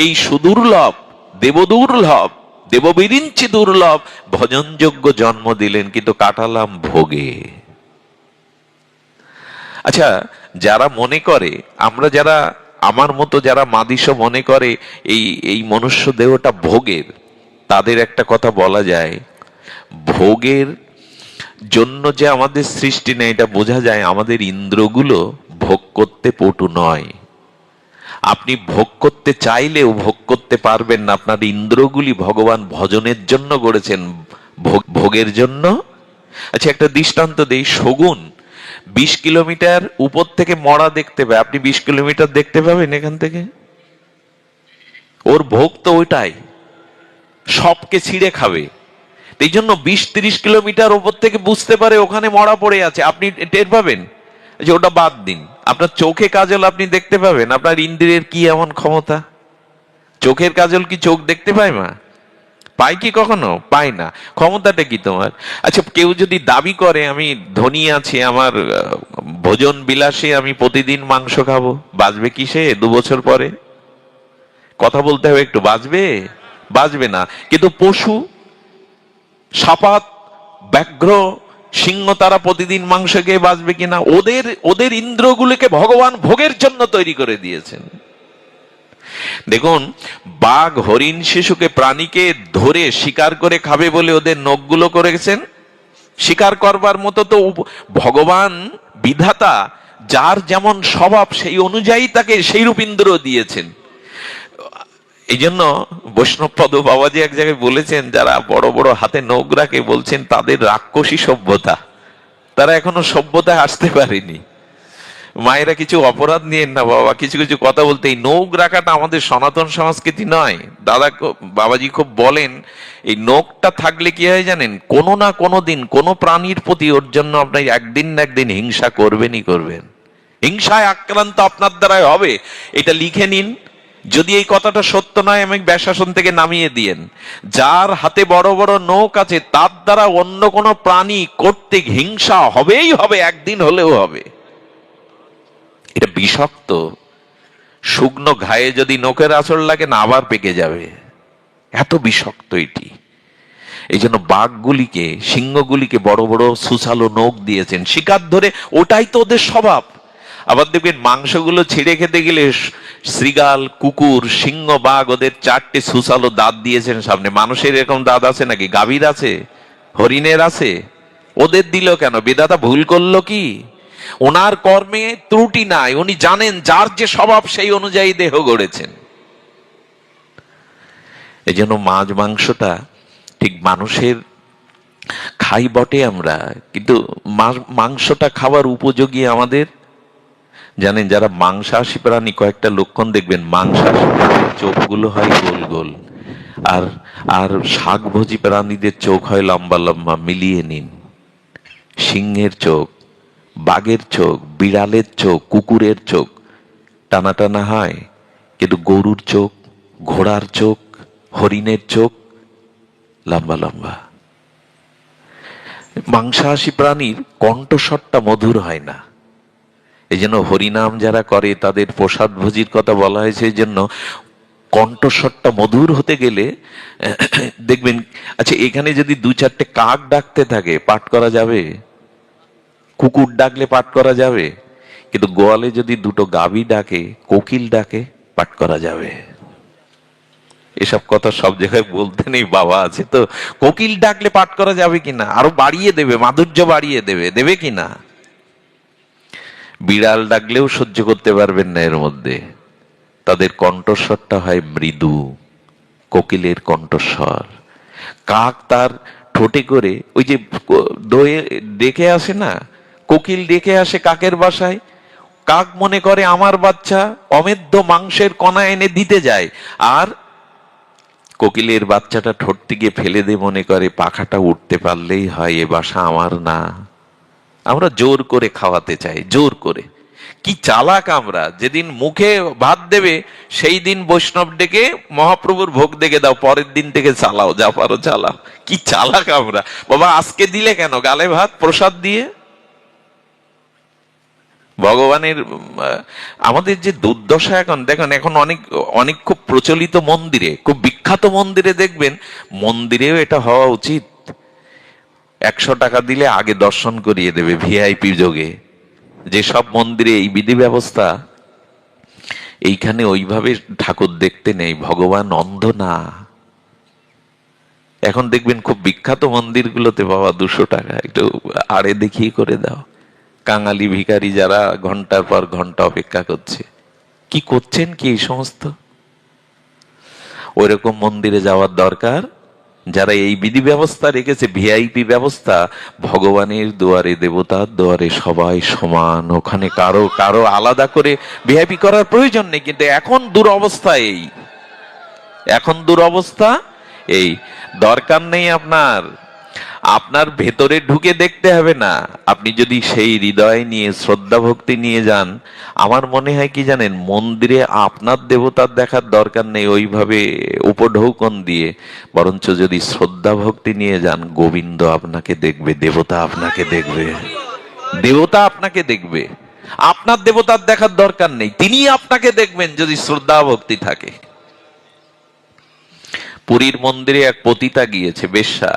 এই সুদুর্লভ দেবদুর্লভ দেববিরিঞ্চি দুর্লভ ভজনযোগ্য জন্ম দিলেন, কিন্তু কাটালাম ভোগে। আচ্ছা, যারা মনে করে, আমরা যারা আমার মতো যারা মাদিস মনে করে এই এই মনুষ্য দেহটা ভোগের, তাদের একটা কথা বলা যায়, ভোগের জন্য যে আমাদের সৃষ্টি নেই এটা বোঝা যায় আমাদের ইন্দ্রগুলো ভোগ করতে পটু নয়। আপনি ভোগ করতে চাইলেও ভোগ করতে পারবেন না, আপনার ইন্দ্রগুলি ভগবান ভজনের জন্য গড়েছেন, ভোগের জন্য। আচ্ছা, একটা দৃষ্টান্ত দেই। শগুন 20 কিলোমিটার উপর থেকে মরা দেখতে পায়, আপনি 20 কিলোমিটার দেখতে পাবেন এখান থেকে? ওর ভোগ তো ওইটাই, সবকে ছিঁড়ে খাবে। এই জন্য 20-30 কিলোমিটার উপর থেকে বুঝতে পারে ওখানে মরা পড়ে আছে, আপনি টের পাবেন। যে ওটা বাদ দিন, আপনার চোখে কাজল আপনি দেখতে পাবেন। আপনার ইন্দ্রিয়ের কি এমন ক্ষমতা? চোখের কাজল কি চোখ দেখতে পায়? মা পায় কি কখনো? পায় না। ক্ষমতাটা কি তোমার? আচ্ছা, কেউ যদি দাবি করে আমি ধনী আছি, আমার ভোজন বিলাসে আমি প্রতিদিন মাংস খাবো, বাঁচবে কিসে 2 বছর পরে? কথা বলতে হবে একটু, বাঁচবে? বাঁচবে না। কিন্তু পশু, সাপাত, ব্যাঘ্র, সিংহ, তারা প্রতিদিন মাংস খেয়ে বাঁচবে কিনা? ওদের ইন্দ্রগুলিকে ভগবান ভোগের জন্য তৈরি করে দিয়েছেন। দেখুন, বাঘ হরিণ শিশুকে প্রাণীকে ধরে শিকার করে খাবে বলে ওদের নখগুলো করেছেন শিকার করবার মতো। তো ভগবান বিধাতা যার যেমন স্বভাব সেই অনুযায়ী তাকে সেই রূপ ইন্দ্র দিয়েছেন। এই জন্য বৈষ্ণবপদ বাবাজি এক জায়গায় বলেছেন, যারা বড় বড় হাতে নখ রাখে, বলছেন তাদের রাক্ষসী সভ্যতা, তারা এখনো সভ্যতায় আসতে পারেনি। মায়েরা কিছু অপরাধ নিয়েন না বাবা, কিছু কিছু কথা বলতে। এই নখ রাখাটা আমাদের সনাতন সংস্কৃতি নয়। দাদা বাবাজি খুব বলেন, এই নখটা থাকলে কি হয় জানেন? কোনো না কোনো দিন কোনো প্রাণীর প্রতি ওর জন্য আপনি একদিন না একদিন হিংসা করবেনই করবেন। হিংসায় আক্রান্ত আপনার দ্বারাই হবে, এটা লিখে নিন। যদি এই কথাটা সত্য নয়, আমি ব্যাসাসন থেকে নামিয়ে দিয়েন। যার হাতে বড় বড় নখ আছে তার দ্বারা অন্য কোনো প্রাণী করতে হিংসা হবেই হবে, একদিন হলেও হবে। এটা বিষাক্ত। শুকনো ঘায়ে যদি নখের আঁচড় লাগে না, আবার পেকে যাবে, এত বিষাক্ত এটি। এই জন্য বাঘগুলিকে, সিংহগুলিকে বড় বড় সুসালো নখ দিয়েছেন শিকার ধরে, ওটাই তো ওদের স্বভাব। আবার দেখবেন মাংসগুলো ছিঁড়ে খেতে গেলে শৃগাল, কুকুর, সিংহ, বাঘ ওদের 4টে সুসালো দাঁত দিয়েছেন সামনে। মানুষের এরকম দাঁত আছে নাকি? গাভীর আছে, হরিণের আছে, ওদের দিল কেন? বিধাতা ভুল করলো কি? ওনার কর্মে ত্রুটি নাই, উনি জানেন যার যে স্বভাব সেই অনুযায়ী দেহ গড়েছেন। এই জন্য মাছ মাংসটা ঠিক মানুষের খাই বটে আমরা, কিন্তু মাংসটা খাবার উপযোগী আমাদের। জানেন, যারা মাংসাশী প্রাণী, কয়েকটা লক্ষণ দেখবেন, মাংসাশী প্রাণীর চোখগুলো হয় গোল গোল, আর আর শাকভোজী প্রাণীদের চোখ হয় লম্বা লম্বা। মিলিয়ে নিন, সিংহের চোখ, বাঘের চোখ, বিড়ালের চোখ, কুকুরের চোখ টানা টানা হয়, কিন্তু গরুর চোখ, ঘোড়ার চোখ, হরিণের চোখ লম্বা লম্বা। মাংসাশী প্রাণীর কণ্ঠস্বরটা মধুর হয় না। এই জন্য হরিনাম যারা করে তাদের প্রসাদ ভোজির কথা বলা হয়েছে। এই জন্য কণ্ঠস্বরটা মধুর হতে গেলে দেখবেন, আচ্ছা এখানে যদি 2-4টে কাক ডাকতে থাকে, পাঠ করা যাবে? কুকুর ডাকলে পাঠ করা যাবে? কিন্তু গোয়ালে যদি 2টো গাভী ডাকে, কোকিল ডাকে, পাঠ করা যাবে? এসব কথা সব জায়গায় বলতে নেই, বাবা আছে তো। কোকিল ডাকলে পাঠ করা যাবে কিনা? আরো বাড়িয়ে দেবে, মাধুর্য বাড়িয়ে দেবে, দেবে কিনা? বিড়াল ডাকলেও সহ্য করতে পারবেন না এর মধ্যে। তাদের কণ্ঠস্বরটা হয় মৃদু, কোকিলের কণ্ঠস্বর। কাক তার ঠোঁটে করে ওই যে দয়ে ডেকে আসে না, কোকিল ডেকে আসে কাকের বাসায়, কাক মনে করে আমার বাচ্চা, অমেদ্য মাংসের কণা এনে দিতে যায়, আর কোকিলের বাচ্চাটা ঠোঁট থেকে ফেলে দিয়ে মনে করে পাখাটা উঠতে পারলেই হয়, এ বাসা আমার না। আমরা জোর করে খাওয়াতে চাই, জোর করে। কি চালাক আমরা! যেদিন মুখে ভাত দেবে সেই দিন বৈষ্ণব ডেকে মহাপ্রভুর ভোগ দেখে দাও, পরের দিন থেকে চালাও, যা পারো চালাও। কি চালাক আমরা! বাবা আজকে দিলে কেন গালে ভাত প্রসাদ দিয়ে? ভগবানের আমাদের যে দুর্দশা এখন দেখেন, এখন অনেক অনেক খুব প্রচলিত মন্দিরে, খুব বিখ্যাত মন্দিরে দেখবেন, মন্দিরেও এটা হওয়া উচিত, 100 টাকা দিলে আগে দর্শন করিয়ে দেবে ভিআইপি যোগে। যেসব মন্দিরে এই বিধি ব্যবস্থা, এইখানে ওইভাবে ঠাকুর দেখতে নেই, ভগবান অন্ধ না। এখন দেখবেন খুব বিখ্যাত মন্দিরগুলোতে বাবা 200 টাকা একটু আড়ে দেখিয়ে করে দাও। কাঙালি ভিখারি যারা ঘন্টার পর ঘন্টা অপেক্ষা করছে, কি করছেন কি এই সমস্ত? ওইরকম মন্দিরে যাওয়ার দরকার। যারা এই বিধি ব্যবস্থা রেখেছে, ভিআইপি ব্যবস্থা, ভগবানের দুয়ারে, দেবতার দুয়ারে সবাই সমান, ওখানে কারো কারো আলাদা করে ভিআইপি করার প্রয়োজন নেই। কিন্তু এখন দুরবস্থা এই, এখন দুরবস্থা এই। দরকার নেই আপনার, আপনার ভেতরে ঢুকে দেখতে হবে না। আপনি যদি সেই হৃদয় নিয়ে, শ্রদ্ধা ভক্তি নিয়ে যান, আমার মনে হয় কি জানেন, মন্দিরে আপনার দেবতার দেখার দরকার নেই ওইভাবে উপঢৌকন দিয়ে, বরঞ্চ যদি শ্রদ্ধা ভক্তি নিয়ে যান, গোবিন্দ আপনাকে দেখবে, দেবতা আপনাকে দেখবে, দেবতা আপনাকে দেখবে। আপনার দেবতার দেখার দরকার নেই, তিনি আপনাকে দেখবেন যদি শ্রদ্ধা ভক্তি থাকে। পুরীর মন্দিরে এক পতিতা গিয়েছে, বেশ্যা।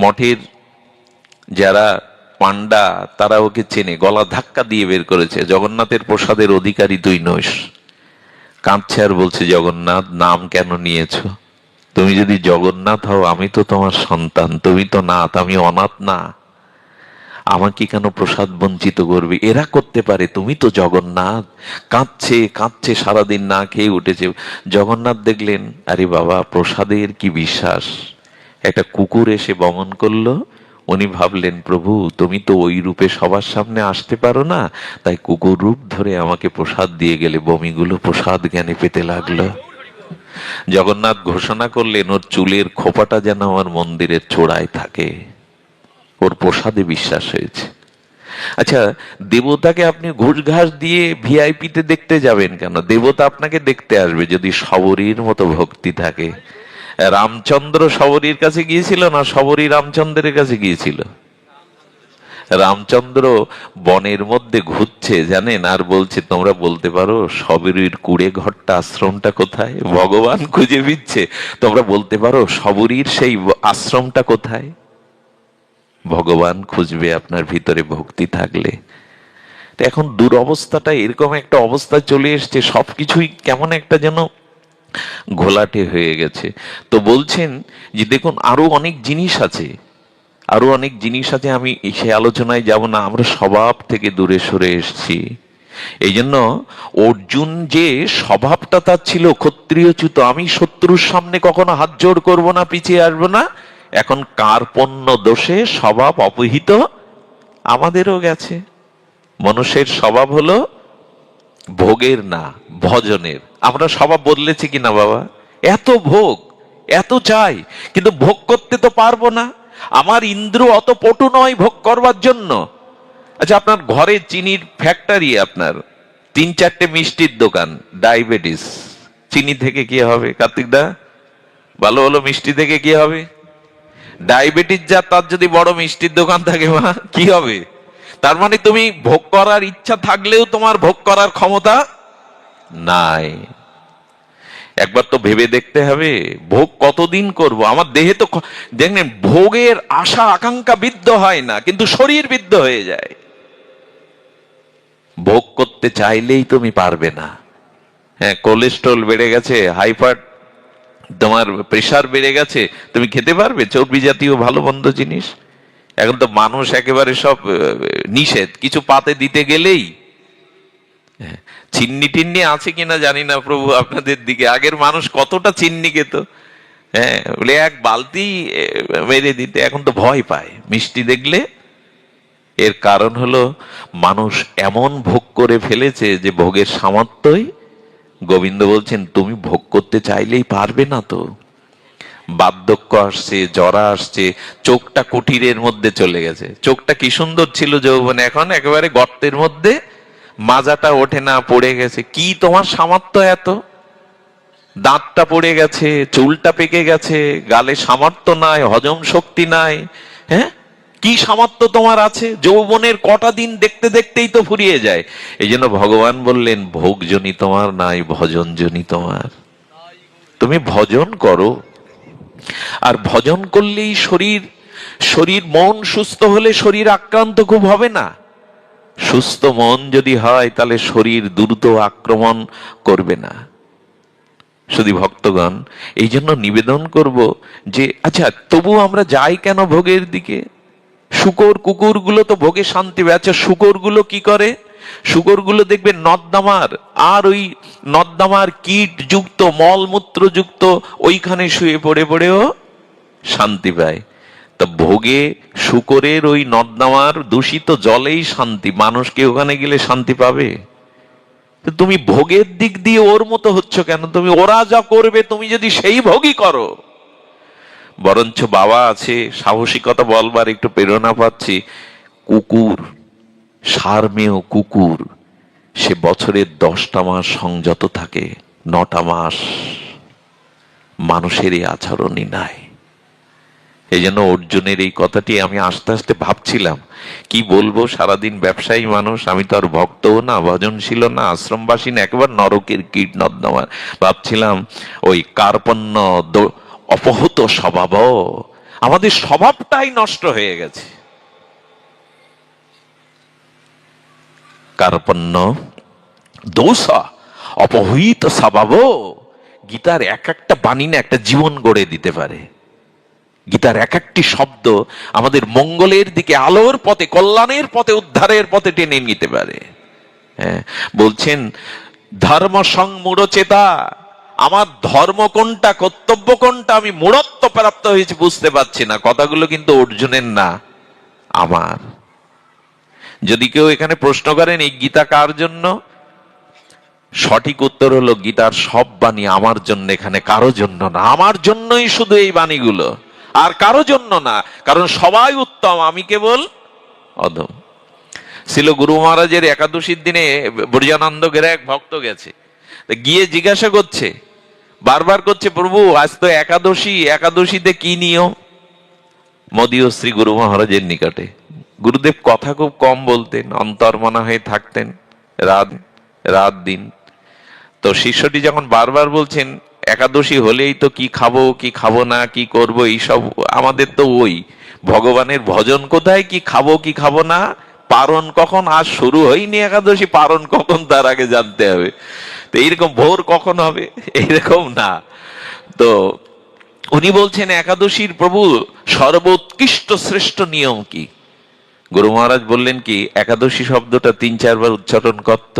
মঠের যারা পান্ডা তারা ওকে চেনে, গলা ধাক্কা দিয়ে বের করেছে, জগন্নাথের প্রসাদের অধিকারী তুই নইস। কাঁদছে আর বলছে, জগন্নাথ নাম কেন নিয়েছ? তুমি যদি জগন্নাথ হও, আমি তো তোমার সন্তান, তুমি তো নাথ, আমি অনাথ না, আমাকে কেন প্রসাদ বঞ্চিত করবে? এরা করতে পারে, তুমি তো জগন্নাথ। কাঁদছে কাঁদছে, সারাদিন না খেয়ে উঠেছে। জগন্নাথ দেখলেন, আরে বাবা, প্রসাদের কি বিশ্বাস! একটা কুকুর এসে বমন করলো, উনি ভাবলেন, প্রভু তুমি তো ওই রূপে সবার সামনে আসতে পারো না, তাই কুকুর রূপ ধরে আমাকে প্রসাদ দিয়ে গেলে। বমিগুলো প্রসাদ জ্ঞানে পেতে লাগলো। জগন্নাথ ঘোষণা করলেন, ওর চুলের খোপাটা যেন আমার মন্দিরের চূড়ায় থাকে। ওর প্রসাদে বিশ্বাস হয়েছে। আচ্ছা, দেবতাকে আপনি ঘুষ ঘাস দিয়ে ভিআইপিতে দেখতে যাবেন কেন? দেবতা আপনাকে দেখতে আসবে যদি শবরীর মতো ভক্তি থাকে। রামচন্দ্র শবরীর কাছে গিয়েছিল না শবরী রামচন্দ্রের কাছে গিয়েছিল? রামচন্দ্র বনের মধ্যে ঘুরছে জানেন, আর বলছে তোমরা বলতে পারো শবরীর কুড়ে ঘরটা আশ্রমটা কোথায়? ভগবান খুঁজে ফিরছে, তোমরা বলতে পারো শবরীর সেই আশ্রমটা কোথায়? ভগবান খুঁজবে আপনার ভিতরে ভক্তি থাকলে। তো এখন দুরবস্থাটা এরকম একটা অবস্থা চলে এসছে, সবকিছুই কেমন একটা যেন ঘোলাটে হয়ে গেছে। তো বলছেন যে দেখুন আরো অনেক জিনিস আছে, আরো অনেক জিনিস আছে, আমি সে আলোচনায় যাব না। আমরা স্বভাব থেকে দূরে সরে এসেছি। এই জন্য অর্জুন যে স্বভাবটা তার ছিল ক্ষত্রিয়চ্যুত, আমি শত্রুর সামনে কখনো হাত জোড় করবো না, পিছিয়ে আসবো না। এখন কার্পণ্য দোষে স্বভাব অপহৃত আমাদেরও গেছে। মানুষের স্বভাব হলো ভোগের না ভজনের। আমরা স্বভাব বদলেছি কিনা বাবা? এত ভোগ, এত চাই, কিন্তু ভোগ করতে তো পারবো না। আমার ইন্দ্র অত পটু নয় ভোগ করবার জন্য। আচ্ছা, আপনার ঘরে চিনির ফ্যাক্টরি, আপনার 3-4টে মিষ্টির দোকান, ডায়াবেটিস। চিনি থেকে কি হবে কার্তিক দা? ভালো ভালো মিষ্টি থেকে কি হবে? ডায়াবেটিস যা, তার যদি বড় মিষ্টির দোকান থাকে মা, কি হবে? তার মানে তুমি ভোগ করার ইচ্ছা থাকলেও তোমার ভোগ করার ক্ষমতা নাই। একবার তো ভেবে দেখতে হবে, ভোগ কতদিন করব? আমার দেহে তো দেখবেন ভোগের আশা আকাঙ্ক্ষা বিদ্ধ হয় না, কিন্তু শরীর বিদ্ধ হয়ে যায়। ভোগ করতে চাইলেই তুমি পারবে না। হ্যাঁ, কোলেস্ট্রল বেড়ে গেছে, হাইপার, তোমার প্রেশার বেড়ে গেছে, তুমি খেতে পারবে চর্বি জাতীয় ভালো মন্দ জিনিস? এখন তো মানুষ একেবারে সব নিষেধ, কিছু পাতে দিতে গেলেই। চিন্নি টিন্নি আছে কিনা জানি না প্রভু আপনাদের দিকে, আগের মানুষ কতটা চিন্নি খেত। হ্যাঁ, বলে এক বালতি মেরে দিতে, এখন তো ভয় পায় মিষ্টি দেখলে। এর কারণ হলো মানুষ এমন ভোগ করে ফেলেছে যে ভোগের সামর্থ্যই, গোবিন্দ বলছেন তুমি ভোগ করতে চাইলেই পারবে না। তো বার্ধক্য আসছে, জরা আসছে, চোখটা কুটিরের মধ্যে চলে গেছে। চোখটা কি সুন্দর ছিল যৌবনে, এখন একেবারে গর্তের মধ্যে, মাজাটা ওঠে না, পড়ে গেছে। কি তোমার সামর্থ্য এত? দাঁতটা পড়ে গেছে, চুলটা পেকে গেছে, গালে সামর্থ্য নাই, হজম শক্তি নাই। হ্যাঁ, কি সামর্থ্য তোমার আছে? যৌবনের কটা দিন দেখতে দেখতেই তো ফুরিয়ে যায়। এই জন্য ভগবান বললেন ভোগজনী তোমার নাই, ভজনজনী তোমার। তুমি ভজন করো, আর ভজন করলেই শরীর, শরীর মন সুস্থ হলে শরীর আক্রান্ত খুব হবে না। সুস্থ মন যদি হয় তাহলে শরীর দ্রুত আক্রমণ করবে না। শুধু ভক্তগণ, এই জন্য নিবেদন করব যে আচ্ছা তবু আমরা যাই কেন ভোগের দিকে? শুকর কুকুর গুলো তো ভোগে শান্তি পায়। আচ্ছা শুকর গুলো কি করে? শুকর গুলো দেখবে নর্দমার, আর ওই নর্দমার কীট যুক্ত, মলমূত্র যুক্ত ওইখানে শুয়ে পড়ে পড়েও শান্তি পায়। তা ভোগে শুকরের ওই নর্দমার দূষিত জলেই শান্তি, মানুষ কি ওখানে গেলে শান্তি পাবে? তুমি ভোগের দিক দিয়ে ওর মতো হচ্ছ কেন? তুমি ওরা যা করবে তুমি যদি সেই ভোগই করো। বরঞ্চ বাবা আছে, সাহসিকতা বলবার একটু প্রেরণা পাচ্ছি। কুকুর, সারমেয় কুকুর, সে বছরের 10টা মাস সংযত থাকে, 9টা মাস মানুষের এই আচরণই নাই। এই জন্য অর্জুনের এই কথাটি আমি আস্তে আস্তে ভাবছিলাম, কি বলবো, সারাদিন ব্যবসায়ী মানুষ, আমি তো আর ভক্তও না, ভজনশীল না, আশ্রমবাসী না, একবার নরকের কীট নর্দমার। ভাবছিলাম ওই কার্পণ্য অপহৃত স্বভাব, আমাদের স্বভাবটাই নষ্ট হয়ে গেছে। কার্পণ্য দোষা অপহৃত স্বভাব। গীতার এক একটা বাণী না একটা জীবন গড়ে দিতে পারে। গীতার এক একটি শব্দ আমাদের মঙ্গলের দিকে, আলোর পথে, কল্যাণের পথে, উদ্ধারের পথে টেনে নিতে পারে। হ্যাঁ, বলছেন ধর্ম সংমূঢ়চেতা, আমার ধর্ম কোনটা, কর্তব্য কোনটা, আমি মূঢ়ত্ব প্রাপ্ত হয়েছি বুঝতে পারছি না। কথাগুলো কিন্তু অর্জুনের না, আমার। যদি কেউ এখানে প্রশ্ন করেন এই গীতা কার জন্য, সঠিক উত্তর হলো গীতার সব বাণী আমার জন্য, এখানে কারো জন্য না। আমার জন্যই শুধু এই বাণীগুলো, আর কারো জন্য না, কারণ সবাই উত্তম, আমি কেবল অধম। ছিল গুরু মহারাজের একাদশীর দিনে ব্রজানন্দ ঘেরা এক ভক্ত গেছে, গিয়ে জিজ্ঞাসা করছে, বারবার করছে, প্রভু আজ তো একাদশী, একাদশীতে কি নিয়ম? মোদীয় শ্রী গুরু মহারাজের নিকটে। গুরুদেব কথা খুব কম বলতেন, অন্তর্মনা হয়ে থাকতেন রাত রাত দিন। তো শিষ্যটি যখন বারবার বলছেন একাদশী হলেই তো কি খাবো কি খাবো না, কি করব, এইসব আমাদের তো ওই ভগবানের ভজন কোথায়, কি খাবো কি খাবো না, পারণ কখন, আজ শুরু হয়নি একাদশী, পারণ কখন তার আগে জানতে হবে। তো এইরকম ভোর কখন হবে, এইরকম না। তো উনি বলছেন একাদশীর প্রভু সর্বোৎকৃষ্ট শ্রেষ্ঠ নিয়ম কি? গুরু মহারাজ বললেন কি, একাদশী শব্দটা 3-4 বার উচ্চারণ করত,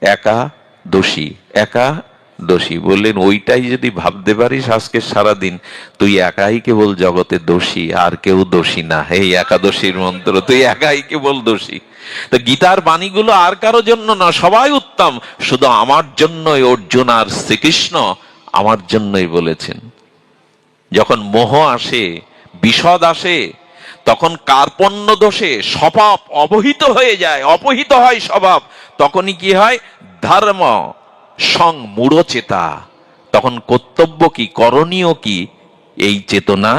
একাদশী একাদশী। বললেন ওইটাই যদি ভাবতে পারিস আজকে সারাদিন, তুই একাই কেবল জগতে দোষী, আর কেউ দোষী না। এই একাদশীর মন্ত্র, তুই একাই কেবল দোষী। তো গীতার বাণীগুলো আর কারো জন্য না, সবাই উত্তম, শুধু আমার জন্যই অর্জুন আর শ্রীকৃষ্ণ আমার জন্যই বলেছেন। যখন মোহ আসে, বিষদ আসে, তখন কার্পণ্য দোষে স্বভাব অবহিত হয়ে যায়, অপহিত হয় স্বভাব, তখনই কি হয়, ধর্ম সং মূঢ়চেতা, তখন কর্তব্য কি, করণীয় কি, এই চেতনা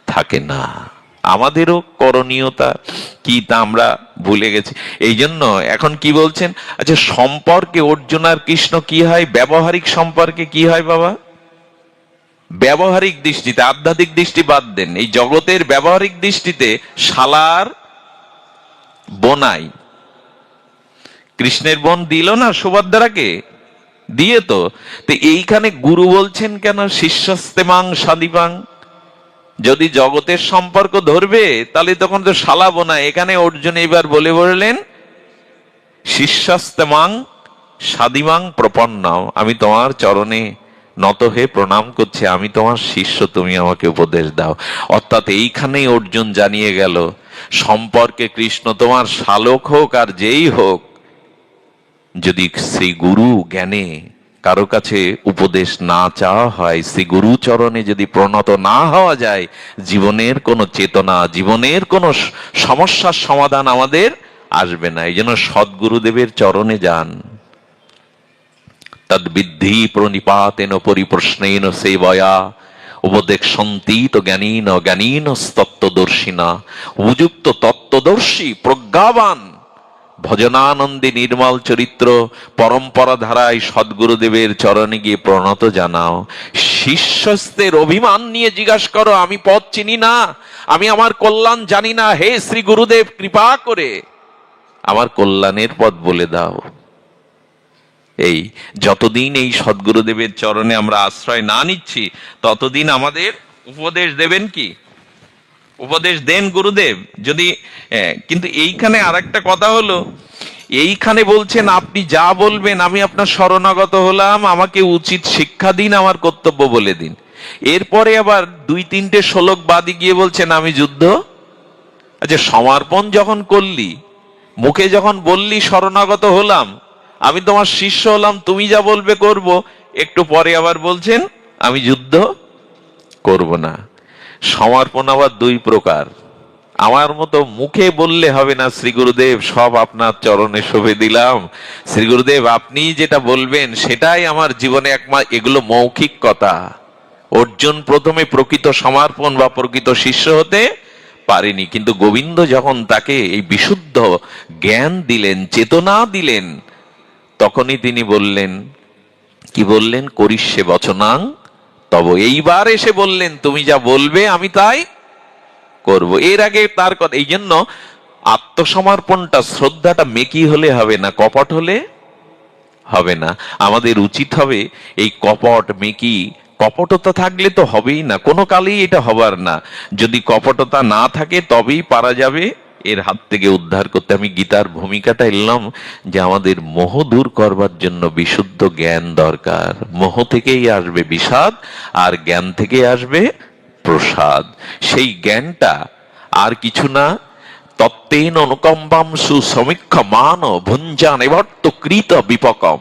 থাকে না। আমাদেরও করণীয়তা কি তা আমরা ভুলে গেছি। এই জন্য এখন কি বলছেন, আচ্ছা সম্পর্কে অর্জুন আর কৃষ্ণ কি হয়, ব্যবহারিক সম্পর্কে কি হয় বাবা? ব্যবহারিক দৃষ্টিতে, আধ্যাত্মিক দৃষ্টি বাদ দেন, এই জগতের ব্যবহারিক দৃষ্টিতে শালার বোনাই, কৃষ্ণের বোন দিল না সুভদ্রাকে, দিয়ে তো এইখানে গুরু বলছেন কেন শিষ্যস্তেমাং সাদিপাং? যদি জগতের সম্পর্ক ধরবে তাহলে তখন তো শালা বোনা। এখানে অর্জুন এবার বলে বললেন শিষ্যস্তেমাং সাদিমাং প্রপন্নাও, আমি তোমার চরণে নত হয়ে প্রণাম করছি, আমি তোমার শিষ্য, তুমি আমাকে উপদেশ দাও। অর্থাৎ এইখানেই অর্জুন জানিয়ে গেল, সম্পর্কে কৃষ্ণ তোমার শালক হোক আর যেই হোক, যদি সেই গুরু জ্ঞানে কারো কাছে উপদেশ না চাওয়া হয়, সেই গুরু চরণে যদি প্রণত না হওয়া যায়, জীবনের কোনো চেতনা, জীবনের কোনো সমস্যার সমাধান আমাদের আসবে না। এই জন্য সদ্গুরুদেবের চরণে যান। তদ্বিদ্ধি প্রণিপাতেন পরিপ্রশ্নেন সেবয়া উপদেক্ষন্তি তো জ্ঞানীন জ্ঞানীন তত্ত্বদর্শিনা। উপযুক্ত তত্ত্বদর্শী প্রজ্ঞাবান ভজনানন্দে নির্মল চরিত্র পরম্পরা ধারায় সদ্গুরুদেবের চরণে গিয়ে প্রণত জানাও। শিষ্যস্তের অভিমান নিয়ে জিজ্ঞাসা করো, আমি পথ চিনি না, আমি আমার কল্যাণ জানি না, হে শ্রী গুরুদেব কৃপা করে আমার কল্যাণের পথ বলে দাও। এই যতদিন এই সদ্গুরুদেবের চরণে আমরা আশ্রয় না নিচ্ছি, ততদিন আমাদের উপদেশ দেবেন কি? উপদেশ দেন গুরুদেব যদি। কিন্তু এইখানে আর একটা কথা হলো, এইখানে বলছেন আপনি যা বলবেন আমি আপনার শরণাগত হলাম, আমাকে উচিত শিক্ষা দিন, আমার কর্তব্য বলে দিন। এরপরে আবার 2-3টে শ্লোক বাদে গিয়ে বলছেন আমি যুদ্ধ। আচ্ছা সমর্পণ যখন করলি, মুখে যখন বললি শরণাগত হলাম, আমি তোমার শিষ্য হলাম, তুমি যা বলবে করব, একটু পরে আবার বলছেন আমি যুদ্ধ করব না। সমর্পণ আবার 2 প্রকার। আমার মতো মুখে বললে হবে না, শ্রী গুরুদেব সব আপনার চরণে শোভে দিলাম, শ্রী গুরুদেব আপনি যেটা বলবেন সেটাই আমার জীবনে এগুলো মৌখিক কথা। অর্জুন প্রথমে প্রকৃত সমর্পণ বা প্রকৃত শিষ্য হতে পারেনি, কিন্তু গোবিন্দ যখন তাকে এই বিশুদ্ধ জ্ঞান দিলেন, চেতনা দিলেন, তখনই তিনি বললেন, কি বললেন, করিষ্যে বচনাং তব। এইবার এসে বললেন তুমি যা বলবে আমি তাই করব। এর আগে তার কথা। এই জন্য আত্মসমর্পণটা, শ্রদ্ধাটা মেকি হলে হবে না, কপট হলে হবে না। আমাদের উচিত হবে এই কপট মেকি, কপটতা থাকলে তো হবেই না, কোনো কালেই এটা হবার না। যদি কপটতা না থাকে তবেই পারা যাবে এর হাত থেকে উদ্ধার করতে। আমি গীতার ভূমিকাটা এলাম যে আমাদের মোহ দূর করবার জন্য বিশুদ্ধ জ্ঞান দরকার। মোহ থেকেই আসবে বিষাদ, আর জ্ঞান থেকে আসবে প্রসাদ। সেই জ্ঞানটা আর কিছু না, তত্ত্বেন অনুকম্পাম সুসমীক্ষ মান ভুঞ্জান এবর্ত কৃত বিপকম।